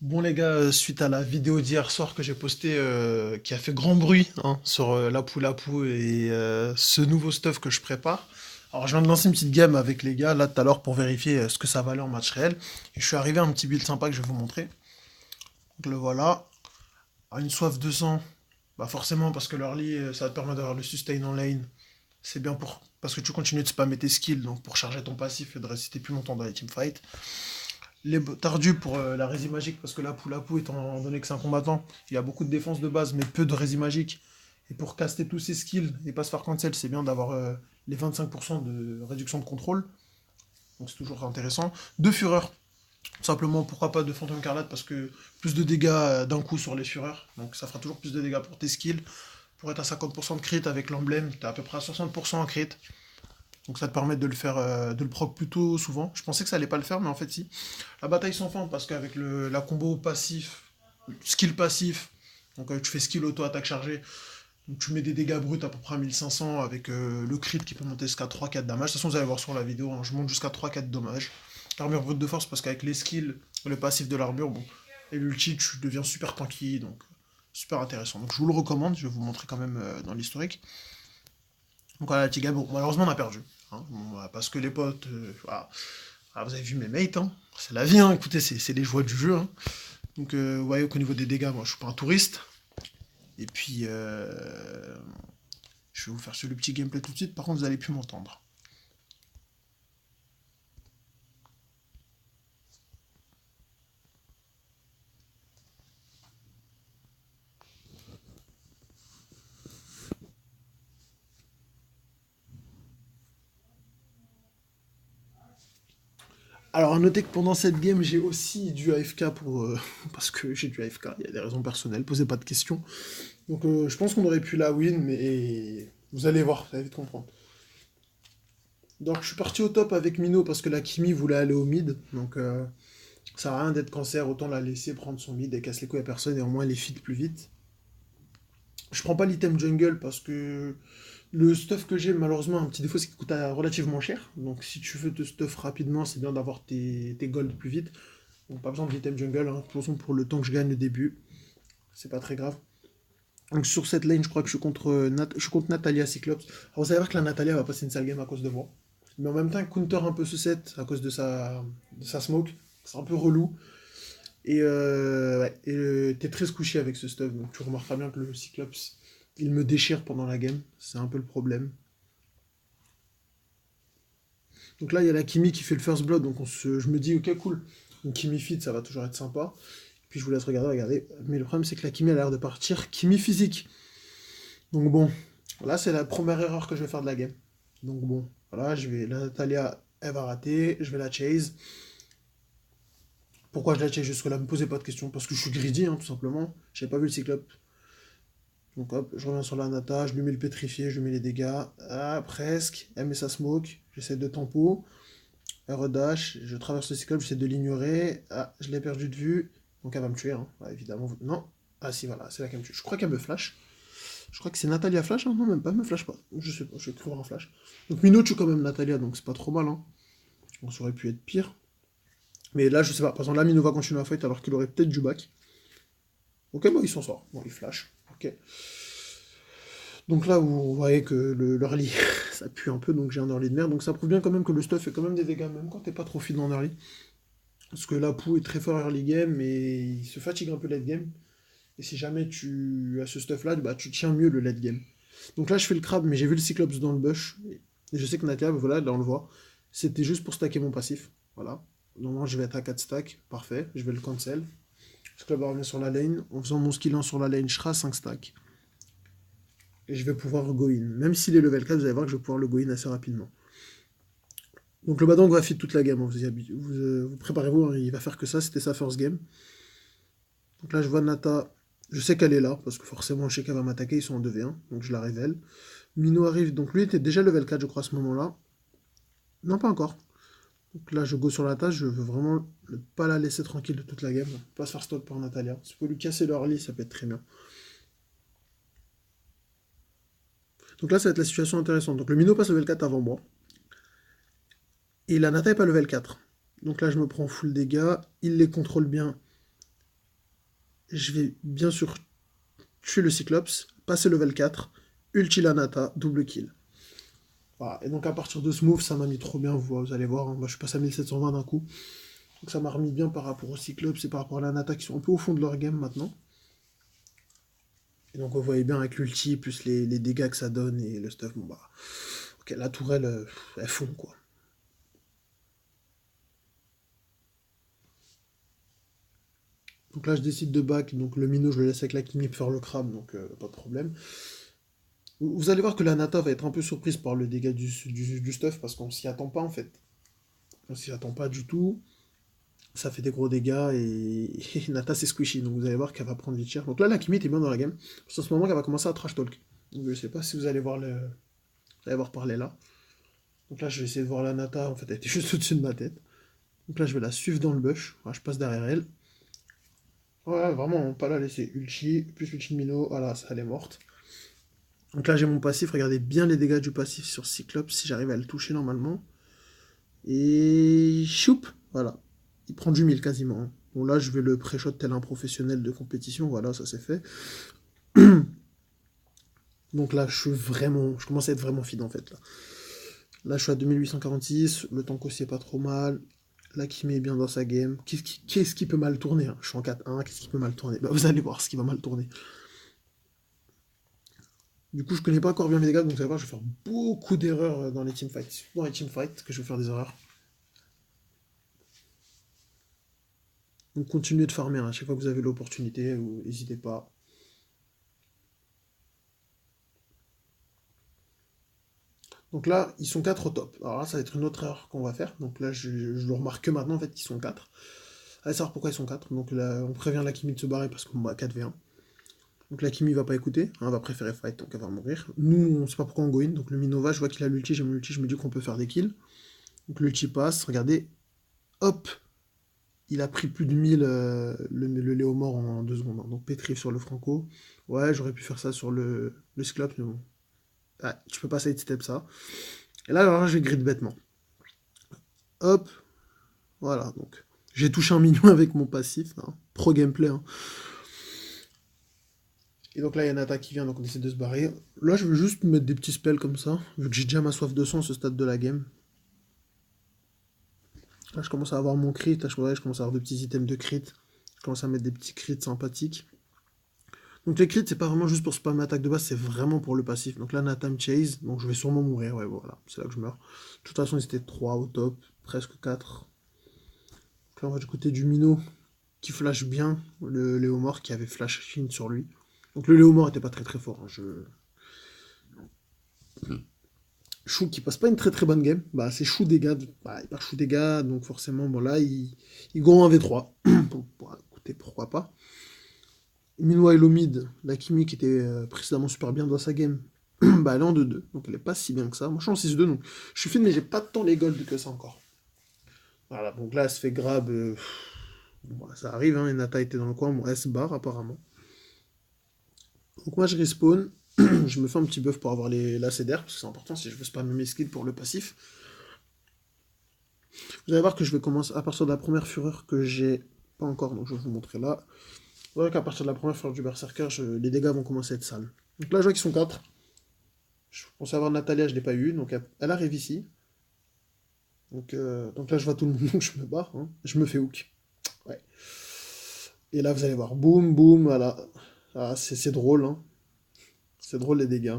Bon les gars, suite à la vidéo d'hier soir que j'ai postée, qui a fait grand bruit hein, sur Lapou Lapou et ce nouveau stuff que je prépare. Alors je viens de lancer une petite game avec les gars là tout à l'heure pour vérifier ce que ça valait en match réel. Et je suis arrivé à un petit build sympa que je vais vous montrer. Donc le voilà. À une soif de sang, bah forcément parce que l'early ça va te permettre d'avoir le sustain en lane. C'est bien pour parce que tu continues de spammer tes skills, donc pour charger ton passif et de résister plus longtemps dans les teamfights. Les tardus pour la résie magique, parce que là, Poulapou, étant donné que c'est un combattant, il a beaucoup de défense de base, mais peu de résie magique. Et pour caster tous ses skills et pas se faire cancel, c'est bien d'avoir les 25% de réduction de contrôle. Donc c'est toujours intéressant. Deux fureurs, tout simplement, pourquoi pas de fantôme écarlate, parce que plus de dégâts d'un coup sur les fureurs. Donc ça fera toujours plus de dégâts pour tes skills. Pour être à 50% de crit avec l'emblème, t'es à peu près à 60% en crit. Donc ça te permet de le faire, de le proc plutôt souvent. Je pensais que ça allait pas le faire, mais en fait si. La bataille sans fin, parce qu'avec la combo passif, skill passif, donc tu fais skill auto attaque chargée, donc tu mets des dégâts bruts à peu près à 1500 avec le crit qui peut monter jusqu'à 3-4 dommages. De toute façon, vous allez voir sur la vidéo, hein, je monte jusqu'à 3-4 dommages. L'armure brute de force, parce qu'avec les skills, le passif de l'armure, bon, et l'ulti, tu deviens super tanky, donc super intéressant. Donc je vous le recommande, je vais vous montrer quand même dans l'historique. Donc voilà, les gars, bon, malheureusement on a perdu. Hein. Bon, bah, parce que les potes, voilà. Ah, vous avez vu mes mates, hein. C'est la vie, hein. Écoutez, c'est les joies du jeu. Hein. Donc vous voyez qu'au niveau des dégâts, moi je suis pas un touriste. Et puis je vais vous faire sur le petit gameplay tout de suite, par contre vous allez plus m'entendre. Alors à noter que pendant cette game j'ai aussi du AFK pour parce que j'ai du AFK, il y a des raisons personnelles, posez pas de questions. Donc je pense qu'on aurait pu la win, mais vous allez voir, vous allez vite comprendre. Donc je suis parti au top avec Mino parce que la Kimi voulait aller au mid, donc ça sert à rien d'être cancer, autant la laisser prendre son mid et casse les couilles à personne et au moins elle est fit plus vite. Je prends pas l'item jungle parce que le stuff que j'ai, malheureusement, un petit défaut, c'est qu'il coûte relativement cher. Donc si tu veux te stuff rapidement, c'est bien d'avoir tes golds plus vite. Donc pas besoin de l'item jungle, hein. De toute façon, pour le temps que je gagne au début, c'est pas très grave. Donc sur cette lane, je crois que je suis contre Natalia Cyclops. Alors vous allez voir que la Natalia va passer une sale game à cause de moi. Mais en même temps, elle counter un peu ce set à cause de sa smoke. C'est un peu relou. Et, ouais, et t'es très squishy avec ce stuff, donc tu remarqueras bien que le Cyclops, il me déchire pendant la game, c'est un peu le problème. Donc là, il y a la Kimi qui fait le first blood, donc je me dis, ok, cool, une Kimi fit, ça va toujours être sympa. Puis je vous laisse regarder. Mais le problème, c'est que la Kimi a l'air de partir Kimi physique. Donc bon, là, c'est la première erreur que je vais faire de la game. Donc bon, voilà, la Natalia, elle va rater, je vais la chase. Pourquoi je la chase jusque-là? Me posez pas de questions, parce que je suis greedy, hein, tout simplement. J'avais pas vu le Cyclope. Donc hop, je reviens sur la nata, je lui mets le pétrifié, je lui mets les dégâts. Ah, presque. Elle met sa smoke. J'essaie de tempo. Elle redash. Je traverse le cyclope, j'essaie de l'ignorer. Ah, je l'ai perdu de vue. Donc elle va me tuer, hein. Ouais, évidemment. Non. Ah si, voilà, c'est là qu'elle me tue. Je crois qu'elle me flash. Je crois que c'est Natalia flash, hein. Non, même pas, elle me flash pas. Je sais pas, je vais cru voir un flash. Donc Mino tue quand même Natalia, donc c'est pas trop mal, hein. Donc ça aurait pu être pire. Mais là, je sais pas. Par exemple, là, Mino va continuer à fight alors qu'il aurait peut-être du back. Ok, bon, il s'en sort. Bon, il flash. Ok. Donc là, vous voyez que l'early, ça pue un peu, donc j'ai un early de merde. Donc ça prouve bien quand même que le stuff fait quand même des dégâts, même quand t'es pas trop fit en early. Parce que la Pou est très fort early game, mais il se fatigue un peu late game. Et si jamais tu as ce stuff-là, bah, tu tiens mieux le late game. Donc là, je fais le crabe, mais j'ai vu le Cyclops dans le bush. Et je sais que Natia, voilà, là on le voit. C'était juste pour stacker mon passif. Voilà. Normalement, je vais être à 4 stacks. Parfait. Je vais le cancel. Parce que là, va revenir sur la lane. En faisant mon skill 1 sur la lane, je serai à 5 stacks. Et je vais pouvoir go in. Même s'il est level 4, vous allez voir que je vais pouvoir le go in assez rapidement. Donc le Badang va feed toute la game, hein, vous préparez-vous, hein, il va faire que ça, c'était sa first game. Donc là je vois Nata, je sais qu'elle est là, parce que forcément je sais qu'elle va m'attaquer, ils sont en 2v1, donc je la révèle. Mino arrive, donc lui était déjà level 4 je crois à ce moment-là. Non pas encore. Donc là je go sur la tâche, je veux vraiment ne pas la laisser tranquille de toute la game, pas se faire stop par Natalia. Si vous pouvez lui casser leur lit, ça peut être très bien. Donc là ça va être la situation intéressante. Donc le Mino passe level 4 avant moi. Et la Nata est pas level 4. Donc là, je me prends full dégâts. Il les contrôle bien. je vais bien sûr tuer le Cyclops, passer level 4, ulti la Nata, double kill. Voilà. Et donc à partir de ce move, ça m'a mis trop bien, vous allez voir, hein. Moi je suis passé à 1720 d'un coup. Donc ça m'a remis bien par rapport au Cyclops et par rapport à la Nata qui sont un peu au fond de leur game maintenant. Et donc vous voyez bien avec l'ulti, plus les dégâts que ça donne et le stuff, bon bah... Ok, la tourelle, elle fond quoi. Donc là je décide de back, donc le minot je le laisse avec la Kimi faire le crabe, donc pas de problème. Vous allez voir que la Nata va être un peu surprise par le dégât du stuff, parce qu'on s'y attend pas en fait. On s'y attend pas du tout. Ça fait des gros dégâts et Nata c'est squishy, donc vous allez voir qu'elle va prendre vite cher. Donc là la Kimi est bien dans la game. C'est à ce moment qu'elle va commencer à trash talk. Donc je sais pas si vous allez voir vous allez voir parler là. Donc là je vais essayer de voir la Nata, en fait elle était juste au-dessus de ma tête. Donc là je vais la suivre dans le bush. Voilà, je passe derrière elle. Ouais, vraiment, pas la laisser. Ulti, plus ulti de Mino, voilà, ça elle est morte. Donc là j'ai mon passif, regardez bien les dégâts du passif sur Cyclops, si j'arrive à le toucher normalement. Et choup, voilà. Il prend du 1000 quasiment, hein. Bon là je vais le pré-shot tel un professionnel de compétition, voilà, ça c'est fait. Donc là je commence à être vraiment feed en fait là. Là je suis à 2846, le tank aussi est pas trop mal. Là qui met bien dans sa game. Qu'est-ce qui peut mal tourner, hein? Je suis en 4-1, qu'est-ce qui peut mal tourner? Bah vous allez voir ce qui va mal tourner. Du coup je connais pas encore bien mes dégâts, donc vous allez voir je vais faire beaucoup d'erreurs dans les teamfights. Dans les teamfights que je vais faire des erreurs. Donc continuez de farmer, hein. À chaque fois que vous avez l'opportunité, n'hésitez pas. Donc là, ils sont 4 au top. Alors là, ça va être une autre erreur qu'on va faire. Donc là, je le remarque que maintenant, en fait, qu'ils sont 4. Allez savoir pourquoi ils sont 4. Donc là, on prévient la Kimi de se barrer parce qu'on va 4v1. Donc la Kimi va pas écouter, hein, elle va préférer fight, donc elle va mourir. Nous, on sait pas pourquoi on go in. Donc le Minova, je vois qu'il a l'ulti, j'ai mon ulti, je me dis qu'on peut faire des kills. Donc l'ulti passe, regardez, hop, il a pris plus de 1000 le Léomort en 2 secondes, hein. Donc pétrive sur le Franco. Ouais, j'aurais pu faire ça sur le Cyclope, mais bon. Ah, tu peux pas sidestep ça. Et là, alors, je vais grid bêtement. Hop, voilà, donc. J'ai touché un minion avec mon passif, hein. Pro gameplay, hein. Et donc là, il y a une attaque qui vient, donc on essaie de se barrer. Là, je veux juste mettre des petits spells comme ça, vu que j'ai déjà ma soif de sang à ce stade de la game. Là, je commence à avoir mon crit, là, je commence à avoir des petits items de crit. Je commence à mettre des petits crits sympathiques. Donc les crits, c'est pas vraiment juste pour spam l'attaque de base, c'est vraiment pour le passif. Donc là, Natam Chase, donc je vais sûrement mourir, ouais, voilà, c'est là que je meurs. De toute façon, ils étaient 3 au top, presque 4. Donc là, on va du côté du Minot, qui flash bien le Léomort qui avait flash fin sur lui. Donc le Léomort était pas très très fort, hein. Chou qui passe pas une très très bonne game, bah c'est Chou dégâts, bah, il perd Chou dégâts, donc forcément bon là il go en V3. Bon, écoutez, pourquoi pas. Meanwhile au mid, la Kimi qui était précédemment super bien dans sa game, bah elle est en 2-2, donc elle est pas si bien que ça. Moi je suis en 6-2, donc je suis fit mais j'ai pas tant les golds que ça encore. Voilà, donc là elle se fait grab, bon, ça arrive, hein, Nata était dans le coin, mon S bar apparemment. Donc moi je respawn, je me fais un petit buff pour avoir la CDR, parce que c'est important si je veux spammer mes skills pour le passif. Vous allez voir que je vais commencer à partir de la première fureur que j'ai pas encore, donc je vais vous montrer là. Vous verrez qu'à partir de la première fureur du Berserker, les dégâts vont commencer à être sales. Donc là je vois qu'ils sont 4. Je pensais avoir Natalia, je l'ai pas eu, donc elle arrive ici. Donc là je vois tout le monde, donc je me barre, hein. Je me fais hook. Ouais. Et là vous allez voir, boum, boum, voilà. Ah, c'est drôle, hein. C'est drôle les dégâts.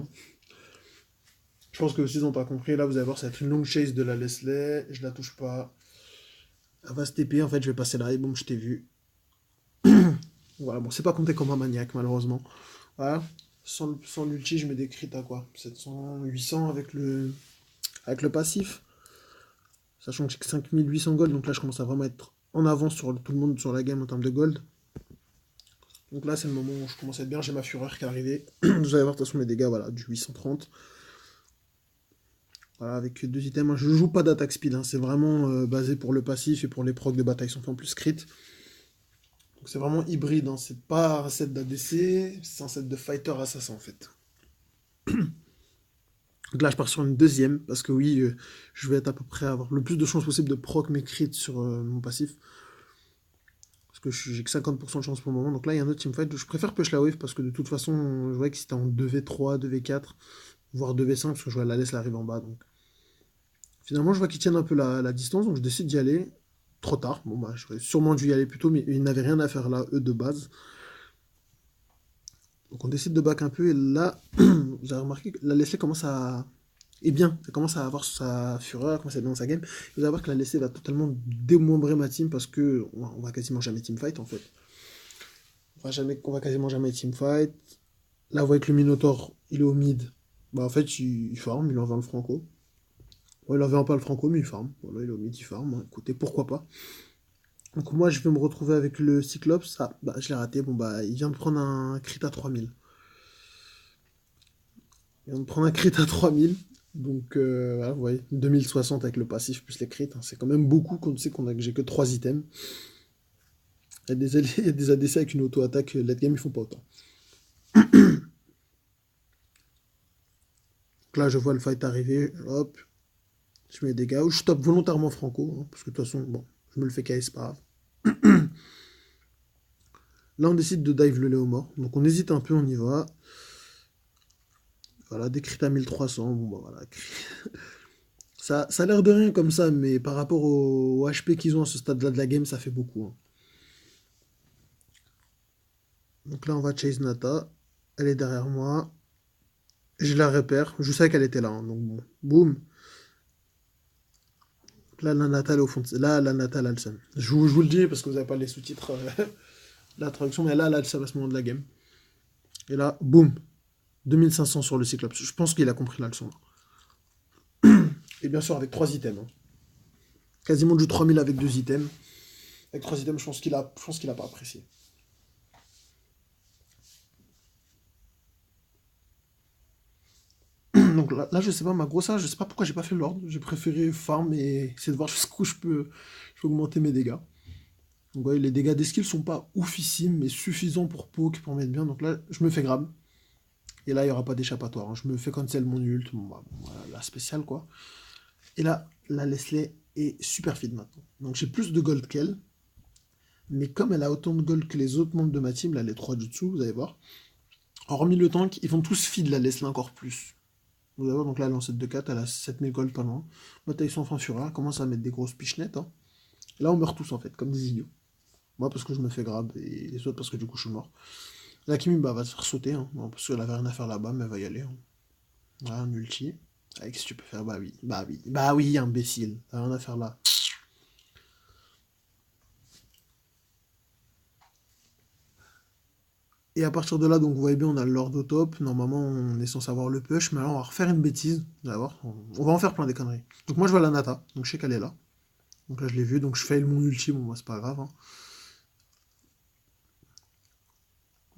Je pense que s'ils n'ont pas compris, là vous allez voir, ça va être une longue chase de la Leslie, je la touche pas. Elle va se TP, en fait je vais passer là, et boum, je t'ai vu. Voilà, bon, c'est pas compté comme un maniaque, malheureusement. Voilà, sans l'ulti, je mets des crits à quoi 700, 800 avec le passif. Sachant que j'ai que 5800 gold, donc là je commence à vraiment être en avance sur tout le monde sur la game en termes de gold. Donc là c'est le moment où je commence à être bien, j'ai ma fureur qui est arrivée. Vous allez voir de toute façon mes dégâts, voilà, du 830. Voilà, avec 2 items. Je joue pas d'attaque speed, hein. C'est vraiment basé pour le passif et pour les procs de bataille sont en plus crit. Donc c'est vraiment hybride, hein. C'est pas un set d'ADC, c'est un set de fighter assassin en fait. Donc là je pars sur une deuxième, parce que oui, je vais être à peu près avoir le plus de chances possible de proc mes crits sur mon passif. que j'ai que 50% de chance pour le moment. Donc là, il y a un autre teamfight. Je préfère push la wave parce que de toute façon, je voyais que c'était en 2v3, 2v4, voire 2v5, parce que je vois la laisse arrive en bas. Donc finalement, je vois qu'ils tiennent un peu la distance, donc je décide d'y aller. Trop tard. Bon, bah, j'aurais sûrement dû y aller plus tôt, mais ils n'avaient rien à faire là, eux, de base. Donc on décide de back un peu, et là, vous avez remarqué que la laissée commence à... Et bien, ça commence à avoir sa fureur, commence à être dans sa game. Vous allez voir que la laissée va totalement démembrer ma team parce que on va quasiment jamais teamfight en fait. On va quasiment jamais teamfight. Là, vous voyez que le Minotaur, il est au mid. Bah, en fait, il farm, il en vend le Franco. Ouais, il en vend pas le Franco, mais il farm. Voilà, il est au mid, il farm. Hein. Écoutez, pourquoi pas. Donc, moi, je vais me retrouver avec le Cyclops. Ah, bah, je l'ai raté. Bon, bah, il vient de prendre un crit à 3000. Il vient de prendre un crit à 3000. Donc, voilà, vous voyez, 2060 avec le passif plus les crits. Hein. C'est quand même beaucoup quand on sait que j'ai que 3 items. Il y a des ADC avec une auto-attaque late game, ils font pas autant. Donc là, je vois le fight arriver. Hop, je mets des dégâts. Je stoppe volontairement Franco. Hein, parce que de toute façon, bon, je me le fais KS, c'est pas grave. Là, on décide de dive le Léo mort. Donc on hésite un peu, on y va. Voilà, des crits à 1300. Bon, bah voilà. Ça a l'air de rien comme ça, mais par rapport au HP qu'ils ont à ce stade-là de la game, ça fait beaucoup. Hein. Donc là, on va chase Nata. Elle est derrière moi. Je la repère. Je savais qu'elle était là. Hein, donc bon, boum. Là, la Nata, elle est au fond. Là, la Nata, elle a le seum. Je vous le dis parce que vous n'avez pas les sous-titres, la traduction, mais là, elle a le seum à ce moment de la game. Et là, boum. 2500 sur le Cyclops. Je pense qu'il a compris la leçon. Et bien sûr, avec 3 items. Hein. Quasiment du 3000 avec 2 items. Avec 3 items, je pense qu'il a pas apprécié. Donc là, je sais pas, ma grosse je sais pas pourquoi j'ai pas fait l'ordre. J'ai préféré farm et essayer de voir jusqu'où je peux augmenter mes dégâts. Donc ouais, les dégâts des skills sont pas oufissimes, mais suffisants pour poke, pour mettre bien. Donc là, je me fais grab. Et là, il n'y aura pas d'échappatoire. Hein. Je me fais cancel mon ult. Bon, bah, voilà, la spéciale, quoi. Et là, la Leslie est super feed maintenant. Donc j'ai plus de gold qu'elle. Mais comme elle a autant de gold que les autres membres de ma team, là, les 3 du dessous, vous allez voir. Hormis le tank, ils vont tous feed la Leslie encore plus. Vous allez voir, donc là, elle est en 7 de 4, elle a 7000 gold pas loin. Bataille sans fin fureur, elle commence à mettre des grosses pichenettes. Hein. Et là, on meurt tous, en fait, comme des idiots. Moi, parce que je me fais grab, et les autres, parce que du coup, je suis mort. La Kimi bah, va se faire sauter, hein. Non, parce qu'elle avait rien à faire là-bas, mais elle va y aller. Hein. Voilà, un ulti. Avec ce que tu peux faire, bah oui, bah oui, bah oui, imbécile, t'as rien à faire là. Et à partir de là, donc vous voyez bien, on a le Lord au top. Normalement, on est censé avoir le push, mais là, on va refaire une bêtise. Vous allez voir, on va en faire plein des conneries. Donc moi, je vois la Nata, donc je sais qu'elle est là. Donc là, je l'ai vu, donc je fail mon ulti, bon, moi, c'est pas grave. Hein.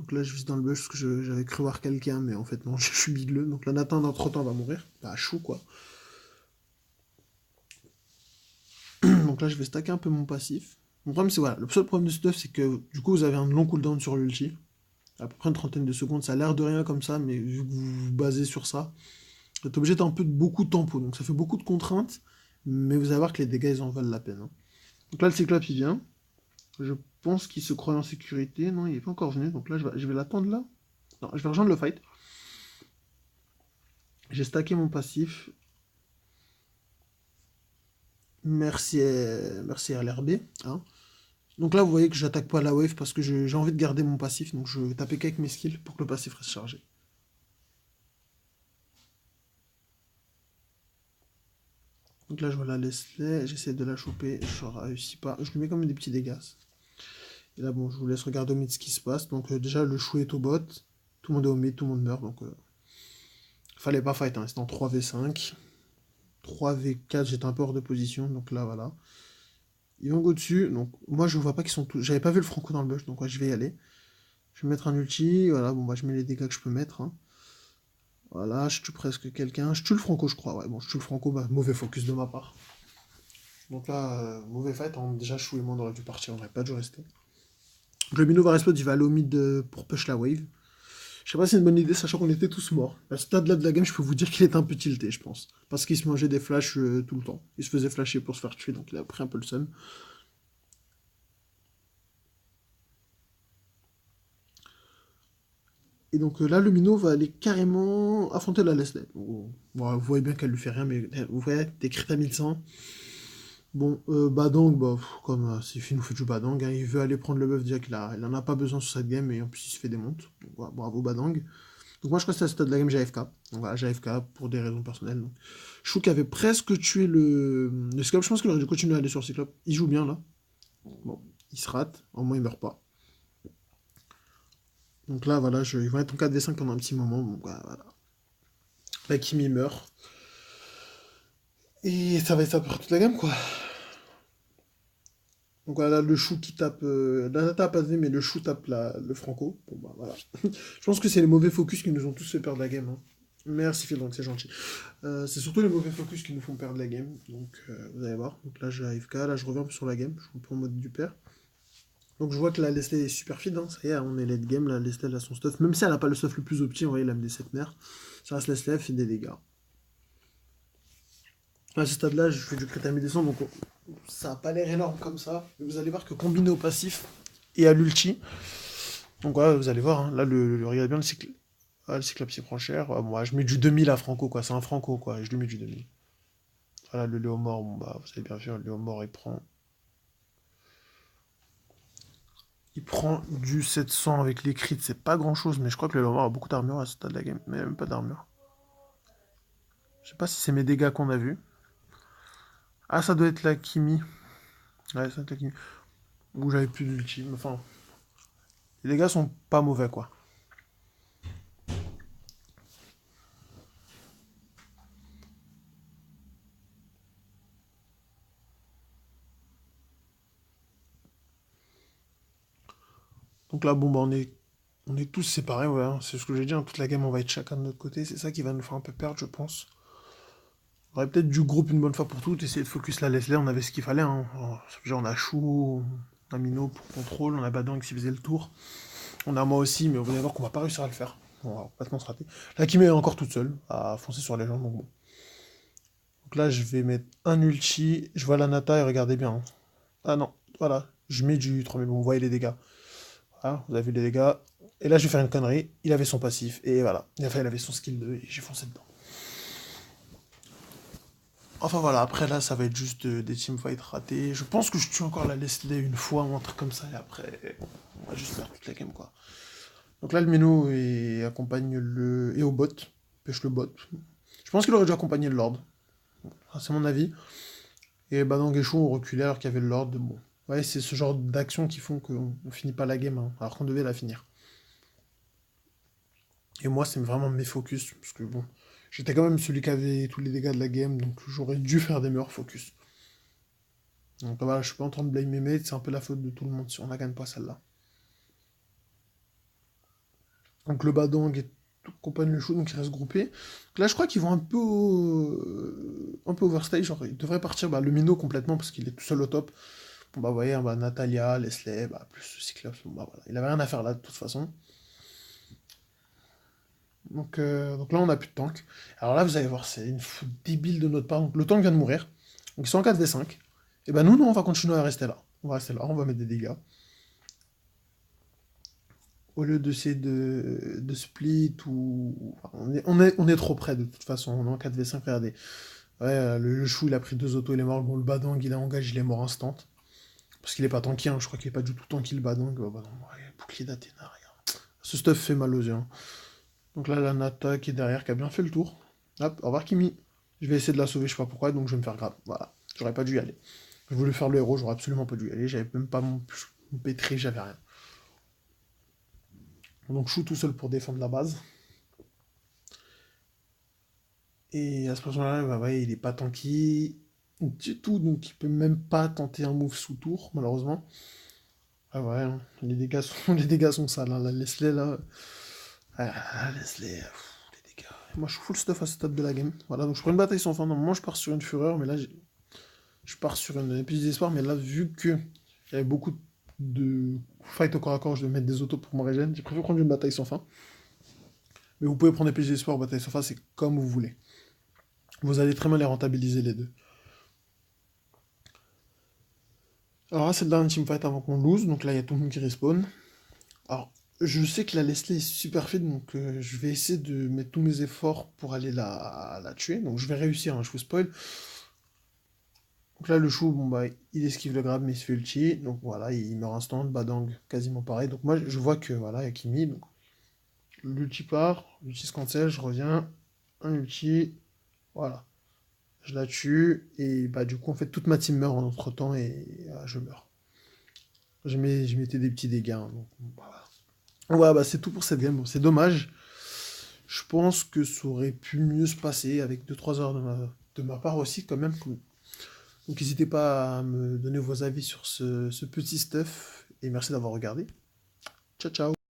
Donc là, je vise dans le bush parce que j'avais cru voir quelqu'un, mais en fait, non, je suis bigleux. Donc la Nata, entre temps, va mourir. Bah, chou, quoi. Donc là, je vais stacker un peu mon passif. Mon problème, c'est voilà, le seul problème de ce stuff, c'est que du coup, vous avez un long cooldown sur l'ulti. À peu près une trentaine de secondes. Ça a l'air de rien comme ça, mais vu que vous vous basez sur ça, vous êtes obligé d'un peu de beaucoup de tempo. Donc ça fait beaucoup de contraintes, mais vous allez voir que les dégâts, ils en valent la peine. Hein. Donc là, le Cyclope, il vient. Je pense qu'il se croit en sécurité. Non, il n'est pas encore venu. Donc là, je vais l'attendre là. Non, je vais rejoindre le fight. J'ai stacké mon passif. Merci, merci RLRB. Hein. Donc là, vous voyez que j'attaque pas la wave parce que j'ai envie de garder mon passif. Donc je vais taper qu'avec mes skills pour que le passif reste chargé. Donc là, je vois la Leslie. J'essaie de la choper. Je réussis pas. Je lui mets quand même des petits dégâts. Et là, bon, je vous laisse regarder au mid ce qui se passe. Donc déjà, le chou est au bot. Tout le monde est au mid, tout le monde meurt. Donc fallait pas fight. Hein. C'était en 3v5. 3v4, j'étais un peu hors de position. Donc là, voilà. Ils vont go dessus. Donc moi, je vois pas qu'ils sont tous... J'avais pas vu le Franco dans le bush. Donc ouais, je vais y aller. Je vais mettre un ulti. Voilà, bon, bah, je mets les dégâts que je peux mettre. Hein. Voilà, je tue presque quelqu'un. Je tue le Franco, je crois. Ouais, bon, je tue le Franco. Bah, mauvais focus de ma part. Donc là, mauvais fight. Hein. Déjà, Chou et moi, on aurait dû partir. On n'aurait pas dû rester. Le Mino va respawner, il va aller au mid pour push la wave. Je sais pas si c'est une bonne idée, sachant qu'on était tous morts. À ce stade-là de la game, je peux vous dire qu'il est un peu tilté, je pense. Parce qu'il se mangeait des flashs tout le temps. Il se faisait flasher pour se faire tuer, donc il a pris un peu le seum. Et donc là, le minot va aller carrément affronter la Leslie. Bon, vous voyez bien qu'elle lui fait rien, mais vous voyez, des crits à 1100. Bon, Badang, bah, comme c'est fini, nous fait du Badang, hein, il veut aller prendre le buff, déjà il en a pas besoin sur cette game, et en plus il se fait des montes. Donc, voilà, bravo Badang. Donc moi je reste à ce stade de la game, j'ai AFK. Donc voilà, j'ai AFK pour des raisons personnelles. Donc. Chou qui avait presque tué le Cyclope, je pense qu'il aurait dû continuer à aller sur le Cyclope. Il joue bien là. Bon, il se rate, au moins il meurt pas. Donc là, voilà, ils vont être en 4v5 pendant un petit moment. Donc voilà. Là, Kimi meurt. Et ça va être ça pour toute la gamme, quoi. Donc voilà, le chou qui tape. La Nata a pas vu, mais le chou tape le Franco. Bon bah voilà. Je pense que c'est les mauvais focus qui nous ont tous fait perdre la game. Hein. Merci Phil, donc c'est gentil. C'est surtout les mauvais focus qui nous font perdre la game. Donc vous allez voir. Donc là j'ai AFK, là je reviens un peu sur la game. Je reprends en mode du père. Donc je vois que la Leslie est super feed, hein. Ça y est, on est late game, la Leslie elle a son stuff. Même si elle a pas le stuff le plus opti, on voit il a des 7 mers. Ça reste Leslie, elle fait des dégâts. À ce stade-là, je fais du crit à mi-descente, donc ça a pas l'air énorme comme ça. Mais vous allez voir que combiné au passif et à l'ulti, donc voilà, vous allez voir, hein, là, regardez bien, le cyclope s'y prend cher. Moi, je mets du 2000 à Franco, quoi. C'est un Franco, quoi. Et je lui mets du 2000. Voilà, le Léomort, bon, bah, vous savez bien sûr, le Léomort, il prend du 700 avec les crits, c'est pas grand chose, mais je crois que le Léomort a beaucoup d'armure à ce stade de la game, mais même pas d'armure. Je sais pas si c'est mes dégâts qu'on a vus. Ah, ça doit être la Kimi. Ouais, ça doit être la Kimi. Où j'avais plus d'ulti, mais enfin, les dégâts sont pas mauvais, quoi. Donc là, bon, bah, on est tous séparés, ouais, hein. C'est ce que j'ai dit, hein, toute la game, on va être chacun de notre côté. C'est ça qui va nous faire un peu perdre, je pense. On aurait peut-être dû groupe une bonne fois pour toutes, essayer de focus la Leslie, on avait ce qu'il fallait. Hein. Genre, on a Chou, on a Mino pour contrôle, on a Badang qui faisait le tour. On a moi aussi, mais vous allez voir qu'on va pas réussir à le faire. On va complètement se rater. La Kimi est encore toute seule, à foncer sur les gens, donc bon. Donc là, je vais mettre un ulti, je vois la Nata et regardez bien. Hein. Ah non, voilà, je mets du 3000, bon, vous voyez les dégâts. Voilà, vous avez vu les dégâts. Et là, je vais faire une connerie. Il avait son passif. Et voilà. Enfin, il avait son skill 2 et j'ai foncé dedans. Enfin voilà, après là, ça va être juste des teamfights ratés. Je pense que je tue encore la Leslie une fois ou un truc comme ça. Et après, on va juste faire toute la game, quoi. Donc là, le Mino accompagne et au bot. Pêche le bot. Je pense qu'il aurait dû accompagner le Lord. Enfin, c'est mon avis. Et Badang et Chou ont reculé alors qu'il y avait le Lord. Bon. Ouais, c'est ce genre d'actions qui font qu'on finit pas la game, hein, alors qu'on devait la finir. Et moi, c'est vraiment mes focus, parce que bon, j'étais quand même celui qui avait tous les dégâts de la game, donc j'aurais dû faire des meilleurs focus. Donc voilà, je suis pas en train de blâmer mes mates, c'est un peu la faute de tout le monde si on la gagne pas celle-là. Donc le Badang et compagne le Chou, donc ils restent groupés. Donc là, je crois qu'ils vont un peu overstay, genre ils devraient partir le Mino complètement, parce qu'il est tout seul au top. Bon bah vous voyez, hein, Natalia, Leslie, plus Cyclops, bon bah voilà, il avait rien à faire là de toute façon. Donc là, on n'a plus de tank. Alors là, vous allez voir, c'est une faute débile de notre part. Donc le tank vient de mourir. Donc ils sont en 4v5. Et ben nous, non, on va continuer à rester là. On va rester là, on va mettre des dégâts. Au lieu d'essayer de split ou. Enfin, on est trop près de toute façon. On est en 4v5, regardez. Ouais, le chou, il a pris 2 autos, il est mort. Bon, le badang, il a engagé, il est mort instant. Parce qu'il est pas tanky, hein. Je crois qu'il est pas du tout tanky le badang. Oh, bah non, ouais, bouclier d'Athéna, regarde. Ce stuff fait mal aux yeux. Hein. Donc là, la Nata qui est derrière, qui a bien fait le tour. Hop, au revoir Kimi. Je vais essayer de la sauver, je sais pas pourquoi, donc je vais me faire grave. Voilà. J'aurais pas dû y aller. Je voulais faire le héros, j'aurais absolument pas dû y aller. J'avais même pas mon pétri, j'avais rien. Donc je suis tout seul pour défendre la base. Et à ce moment-là, bah ouais, il est pas tanky du tout, donc il peut même pas tenter un move sous tour, malheureusement. Ah ouais, hein, les dégâts sont sales. Hein. La Leslie là. Ah, Leslie, les dégâts. Moi je suis full stuff à ce stade de la game. Voilà, donc je prends une bataille sans fin. Normalement je pars sur une fureur, mais là je pars sur une épée d'espoir, mais là vu que il y avait beaucoup de fight au corps à corps, je vais mettre des autos pour me régénérer. J'ai préféré prendre une bataille sans fin. Mais vous pouvez prendre épée d'espoir ou bataille sans fin, c'est comme vous voulez. Vous allez très mal les rentabiliser les deux. Alors là, c'est le dernier teamfight avant qu'on lose, donc là il y a tout le monde qui respawn. Alors, Je sais que la Leslie est super fit, donc je vais essayer de mettre tous mes efforts pour aller la tuer. Donc je vais réussir, hein, je vous spoil. Donc là, le chou, bon bah, il esquive le grab, mais il se fait ulti. Donc voilà, il meurt instant. Badang, quasiment pareil. Donc moi, je vois que voilà, il y a Kimi. Donc l'ulti part, l'ulti se cancel, je reviens. Un ulti, voilà. Je la tue. Et bah, du coup, en fait, toute ma team meurt en entre-temps et je meurs. Je mettais des petits dégâts, hein, donc voilà. Ouais, bah c'est tout pour cette game. Bon, c'est dommage. Je pense que ça aurait pu mieux se passer avec deux trois heures de ma part aussi, quand même. Donc n'hésitez pas à me donner vos avis sur ce petit stuff. Et merci d'avoir regardé. Ciao, ciao.